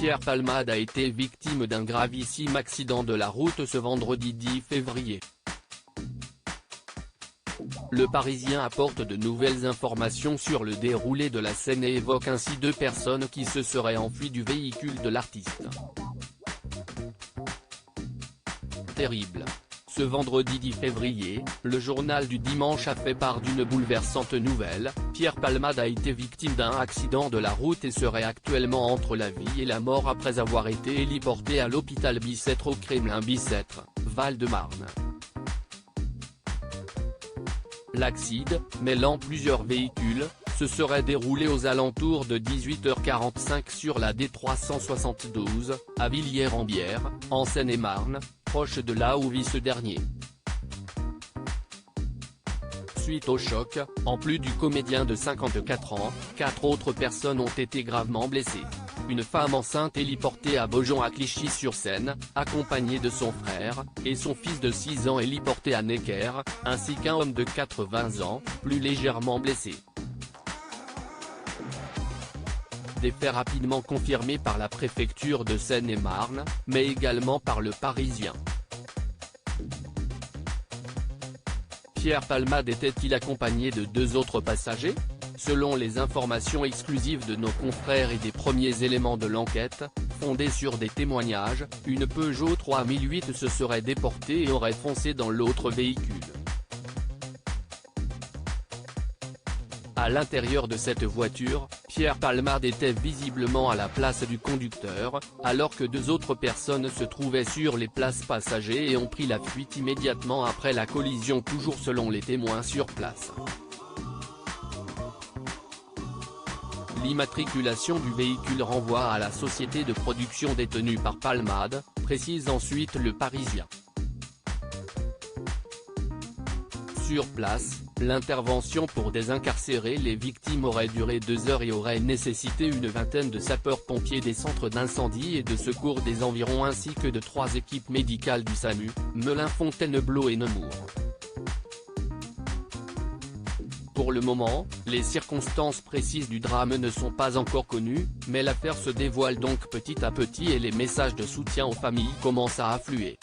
Pierre Palmade a été victime d'un gravissime accident de la route ce vendredi 10 février. Le Parisien apporte de nouvelles informations sur le déroulé de la scène et évoque ainsi 2 personnes qui se seraient enfuies du véhicule de l'artiste. Terrible. Ce vendredi 10 février, le journal du dimanche a fait part d'une bouleversante nouvelle. Pierre Palmade a été victime d'un accident de la route et serait actuellement entre la vie et la mort après avoir été héliporté à l'hôpital Bicêtre au Kremlin-Bicêtre, Val-de-Marne. L'accident, mêlant plusieurs véhicules, se serait déroulé aux alentours de 18h45 sur la D372, à Villiers-en-Bière, en Seine-et-Marne, proche de là où vit ce dernier. Suite au choc, en plus du comédien de 54 ans, 4 autres personnes ont été gravement blessées. Une femme enceinte héliportée à Beaujon à Clichy-sur-Seine, accompagnée de son frère, et son fils de 6 ans héliporté à Necker, ainsi qu'un homme de 80 ans, plus légèrement blessé. Des faits rapidement confirmés par la préfecture de Seine-et-Marne, mais également par le Parisien. Pierre Palmade était-il accompagné de 2 autres passagers ? Selon les informations exclusives de nos confrères et des premiers éléments de l'enquête, fondés sur des témoignages, une Peugeot 3008 se serait déportée et aurait foncé dans l'autre véhicule. À l'intérieur de cette voiture, Pierre Palmade était visiblement à la place du conducteur, alors que 2 autres personnes se trouvaient sur les places passagers et ont pris la fuite immédiatement après la collision, toujours selon les témoins sur place. L'immatriculation du véhicule renvoie à la société de production détenue par Palmade, précise ensuite le Parisien. Sur place, l'intervention pour désincarcérer les victimes aurait duré 2 heures et aurait nécessité une vingtaine de sapeurs-pompiers des centres d'incendie et de secours des environs ainsi que de 3 équipes médicales du SAMU, Melun, Fontainebleau et Nemours. Pour le moment, les circonstances précises du drame ne sont pas encore connues, mais l'affaire se dévoile donc petit à petit et les messages de soutien aux familles commencent à affluer.